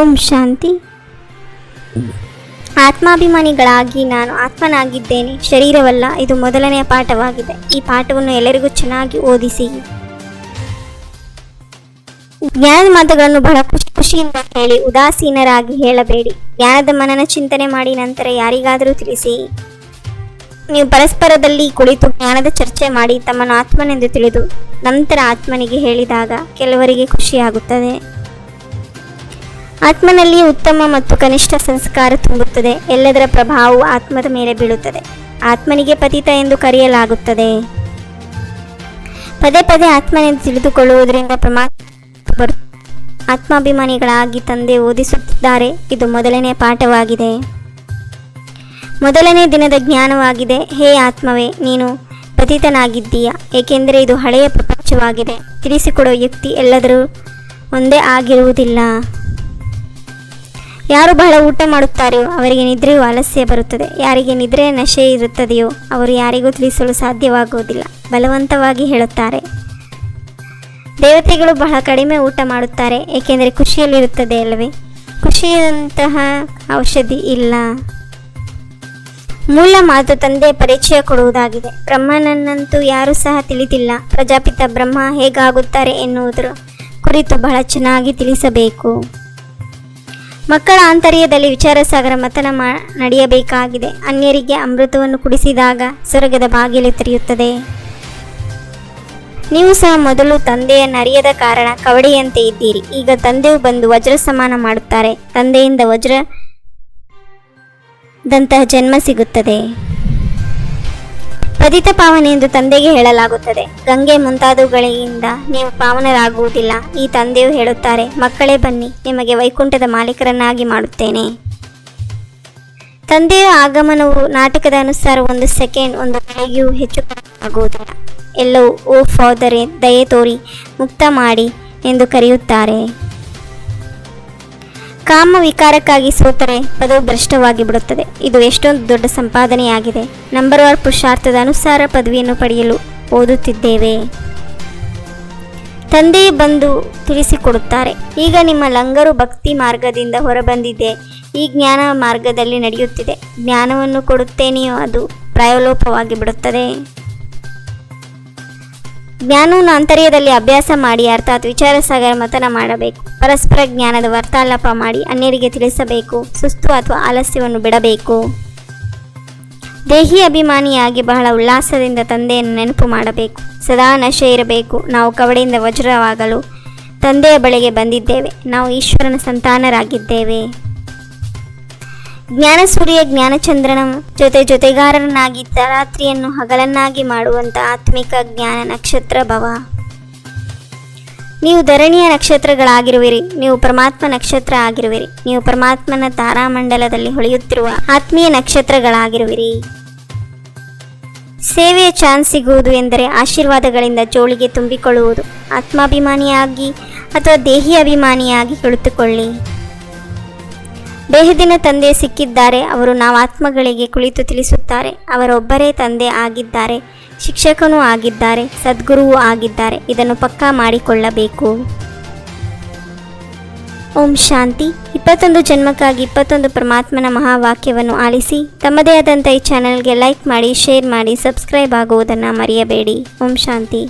ಓಂ ಶಾಂತಿ. ಆತ್ಮಾಭಿಮಾನಿಗಳಾಗಿ ನಾನು ಆತ್ಮನಾಗಿದ್ದೇನೆ, ಶರೀರವಲ್ಲ. ಇದು ಮೊದಲನೆಯ ಪಾಠವಾಗಿದೆ. ಈ ಪಾಠವನ್ನು ಎಲ್ಲರಿಗೂ ಚೆನ್ನಾಗಿ ಓದಿಸಿ. ಜ್ಞಾನದ ಮಾತುಗಳನ್ನು ಬಹಳ ಖುಷಿಯಿಂದ ಹೇಳಿ, ಉದಾಸೀನರಾಗಿ ಹೇಳಬೇಡಿ. ಜ್ಞಾನದ ಮನನ ಚಿಂತನೆ ಮಾಡಿ ನಂತರ ಯಾರಿಗಾದರೂ ತಿಳಿಸಿ. ನೀವು ಪರಸ್ಪರದಲ್ಲಿ ಕುಳಿತು ಜ್ಞಾನದ ಚರ್ಚೆ ಮಾಡಿ ತಮ್ಮನ್ನು ಆತ್ಮನೆಂದು ತಿಳಿದು ನಂತರ ಆತ್ಮನಿಗೆ ಹೇಳಿದಾಗ ಕೆಲವರಿಗೆ ಖುಷಿಯಾಗುತ್ತದೆ. ಆತ್ಮನಲ್ಲಿ ಉತ್ತಮ ಮತ್ತು ಕನಿಷ್ಠ ಸಂಸ್ಕಾರ ತುಂಬುತ್ತದೆ. ಎಲ್ಲದರ ಪ್ರಭಾವವು ಆತ್ಮದ ಮೇಲೆ ಬೀಳುತ್ತದೆ. ಆತ್ಮನಿಗೆ ಪತಿತ ಎಂದು ಕರೆಯಲಾಗುತ್ತದೆ. ಪದೇ ಪದೇ ಆತ್ಮನೆಂದು ತಿಳಿದುಕೊಳ್ಳುವುದರಿಂದ ಆತ್ಮಾಭಿಮಾನಿಗಳಾಗಿ ತಂದೆ ಓದಿಸುತ್ತಿದ್ದಾರೆ. ಇದು ಮೊದಲನೇ ಪಾಠವಾಗಿದೆ. ಮೊದಲನೇ ದಿನದ ಜ್ಞಾನವಾಗಿದೆ. ಹೇ ಆತ್ಮವೇ, ನೀನು ಪತಿತನಾಗಿದ್ದೀಯ, ಏಕೆಂದರೆ ಇದು ಹಳೆಯ ಪ್ರಪಂಚವಾಗಿದೆ. ತಿಳಿಸಿಕೊಡುವ ಯುಕ್ತಿ ಎಲ್ಲದರೂ ಒಂದೇ ಆಗಿರುವುದಿಲ್ಲ. ಯಾರು ಬಹಳ ಊಟ ಮಾಡುತ್ತಾರೆಯೋ ಅವರಿಗೆ ನಿದ್ರೆಯು ಆಲಸ್ಯ ಬರುತ್ತದೆ. ಯಾರಿಗೆ ನಿದ್ರೆಯ ನಶೆ ಇರುತ್ತದೆಯೋ ಅವರು ಯಾರಿಗೂ ತಿಳಿಸಲು ಸಾಧ್ಯವಾಗುವುದಿಲ್ಲ. ಬಲವಂತವಾಗಿ ಹೇಳುತ್ತಾರೆ. ದೇವತೆಗಳು ಬಹಳ ಕಡಿಮೆ ಊಟ ಮಾಡುತ್ತಾರೆ, ಏಕೆಂದರೆ ಖುಷಿಯಲ್ಲಿರುತ್ತದೆ ಅಲ್ಲವೇ? ಖುಷಿಯಂತಹ ಔಷಧಿ ಇಲ್ಲ. ಮೂಲ ಮಾತು ತಂದೆಯ ಪರಿಚಯ ಕೊಡುವುದಾಗಿದೆ. ಬ್ರಹ್ಮನನ್ನಂತೂ ಯಾರೂ ಸಹ ತಿಳಿದಿಲ್ಲ. ಪ್ರಜಾಪಿತ ಬ್ರಹ್ಮ ಹೇಗಾಗುತ್ತಾರೆ ಎನ್ನುವುದರ ಕುರಿತು ಬಹಳ ಚೆನ್ನಾಗಿ ತಿಳಿಸಬೇಕು. ಮಕ್ಕಳ ಆಂತರ್ಯದಲ್ಲಿ ವಿಚಾರಸಾಗರ ಮಥನ ನಡೆಯಬೇಕಾಗಿದೆ. ಅನ್ಯರಿಗೆ ಅಮೃತವನ್ನು ಕುಡಿಸಿದಾಗ ಸ್ವರ್ಗದ ಬಾಗಿಲು ತೆರೆಯುತ್ತದೆ. ನೀವು ಸಹ ಮೊದಲು ತಂದೆಯನ್ನು ಅರಿಯದ ಕಾರಣ ಕವಡೆಯಂತೆ ಇದ್ದೀರಿ. ಈಗ ತಂದೆಯು ಬಂದು ವಜ್ರ ಸಮಾನ ಮಾಡುತ್ತಾರೆ. ತಂದೆಯಿಂದ ವಜ್ರದಂತಹ ಜನ್ಮ ಸಿಗುತ್ತದೆ. ಪತಿತ ಪಾವನೆ ಎಂದು ತಂದೆಗೆ ಹೇಳಲಾಗುತ್ತದೆ. ಗಂಗೆ ಮುಂತಾದವುಗಳಿಂದ ನೀವು ಪಾವನರಾಗುವುದಿಲ್ಲ. ಈ ತಂದೆಯು ಹೇಳುತ್ತಾರೆ, ಮಕ್ಕಳೇ ಬನ್ನಿ, ನಿಮಗೆ ವೈಕುಂಠದ ಮಾಲೀಕರನ್ನಾಗಿ ಮಾಡುತ್ತೇನೆ. ತಂದೆಯ ಆಗಮನವು ನಾಟಕದ ಅನುಸಾರ 1 ಸೆಕೆಂಡ್, 1 ಗಳಿಗೆಯೂ ಹೆಚ್ಚು ಆಗುವುದಿಲ್ಲ. ಎಲ್ಲವೂ ಓ ಫಾದರ್, ದಯೆ ತೋರಿ ಮುಕ್ತ ಮಾಡಿ ಎಂದು ಕರೆಯುತ್ತಾರೆ. ಕಾಮ ವಿಕಾರಕ್ಕಾಗಿ ಸೋತರೆ ಪದವು ಭ್ರಷ್ಟವಾಗಿ ಬಿಡುತ್ತದೆ. ಇದು ಎಷ್ಟೊಂದು ದೊಡ್ಡ ಸಂಪಾದನೆಯಾಗಿದೆ. ನಂಬರ್ 1 ಪುರುಷಾರ್ಥದ ಅನುಸಾರ ಪದವಿಯನ್ನು ಪಡೆಯಲು ಓದುತ್ತಿದ್ದೇವೆ. ತಂದೆಯೇ ಬಂದು ತಿಳಿಸಿಕೊಡುತ್ತಾರೆ. ಈಗ ನಿಮ್ಮ ಲಂಗರು ಭಕ್ತಿ ಮಾರ್ಗದಿಂದ ಹೊರಬಂದಿದೆ. ಈ ಜ್ಞಾನ ಮಾರ್ಗದಲ್ಲಿ ನಡೆಯುತ್ತಿದೆ. ಜ್ಞಾನವನ್ನು ಕೊಡುತ್ತೇನೆಯೋ ಅದು ಪ್ರಾಯೋಲೋಪವಾಗಿ ಬಿಡುತ್ತದೆ. ಜ್ಞಾನವನ್ನು ಆಂತರ್ಯದಲ್ಲಿ ಅಭ್ಯಾಸ ಮಾಡಿ, ಅರ್ಥಾತ್ ವಿಚಾರಸಾಗರ ಮಥನ ಮಾಡಬೇಕು. ಪರಸ್ಪರ ಜ್ಞಾನದ ವಾರ್ತಾಲಾಪ ಮಾಡಿ ಅನ್ಯರಿಗೆ ತಿಳಿಸಬೇಕು. ಸುಸ್ತು ಅಥವಾ ಆಲಸ್ಯವನ್ನು ಬಿಡಬೇಕು. ದೇಹಿ ಅಭಿಮಾನಿಯಾಗಿ ಬಹಳ ಉಲ್ಲಾಸದಿಂದ ತಂದೆಯನ್ನು ನೆನಪು ಮಾಡಬೇಕು. ಸದಾ ನಶೆ ಇರಬೇಕು. ನಾವು ಕವಡೆಯಿಂದ ವಜ್ರವಾಗಲು ತಂದೆಯ ಬಳಿಗೆ ಬಂದಿದ್ದೇವೆ. ನಾವು ಈಶ್ವರನ ಸಂತಾನರಾಗಿದ್ದೇವೆ. ಜ್ಞಾನ ಸೂರ್ಯ ಜ್ಞಾನಚಂದ್ರನ ಜೊತೆಗಾರನಾಗಿದ್ದ ರಾತ್ರಿಯನ್ನು ಹಗಲನ್ನಾಗಿ ಮಾಡುವಂಥ ಆತ್ಮಿಕ ಜ್ಞಾನ ನಕ್ಷತ್ರ ಭವ. ನೀವು ಧರಣಿಯ ನಕ್ಷತ್ರಗಳಾಗಿರುವಿರಿ. ನೀವು ಪರಮಾತ್ಮ ನಕ್ಷತ್ರ ಆಗಿರುವಿರಿ. ನೀವು ಪರಮಾತ್ಮನ ತಾರಾಮಂಡಲದಲ್ಲಿ ಹೊಳೆಯುತ್ತಿರುವ ಆತ್ಮೀಯ ನಕ್ಷತ್ರಗಳಾಗಿರುವಿರಿ. ಸೇವೆಯ ಚಾನ್ಸ್ ಸಿಗುವುದು ಎಂದರೆ ಆಶೀರ್ವಾದಗಳಿಂದ ಜೋಳಿಗೆ ತುಂಬಿಕೊಳ್ಳುವುದು. ಆತ್ಮಾಭಿಮಾನಿಯಾಗಿ ಅಥವಾ ದೇಹಿ ಅಭಿಮಾನಿಯಾಗಿ ಕುಳಿತುಕೊಳ್ಳಿ. ದೇಹದಿನ ತಂದೆ ಸಿಕ್ಕಿದ್ದಾರೆ. ಅವರು ನಾವು ಆತ್ಮಗಳಿಗೆ ಕುಳಿತು ತಿಳಿಸುತ್ತಾರೆ. ಅವರೊಬ್ಬರೇ ತಂದೆ ಆಗಿದ್ದಾರೆ, ಶಿಕ್ಷಕನೂ ಆಗಿದ್ದಾರೆ, ಸದ್ಗುರುವೂ ಆಗಿದ್ದಾರೆ. ಇದನ್ನು ಪಕ್ಕಾ ಮಾಡಿಕೊಳ್ಳಬೇಕು. ಓಂ ಶಾಂತಿ. 21 ಜನ್ಮಕ್ಕಾಗಿ 21 ಪರಮಾತ್ಮನ ಮಹಾವಾಕ್ಯವನ್ನು ಆಲಿಸಿ ತಮ್ಮದೇ ಆದಂಥ ಈ ಚಾನೆಲ್ಗೆ ಲೈಕ್ ಮಾಡಿ, ಶೇರ್ ಮಾಡಿ, ಸಬ್ಸ್ಕ್ರೈಬ್ ಆಗುವುದನ್ನು ಮರೆಯಬೇಡಿ. ಓಂ ಶಾಂತಿ.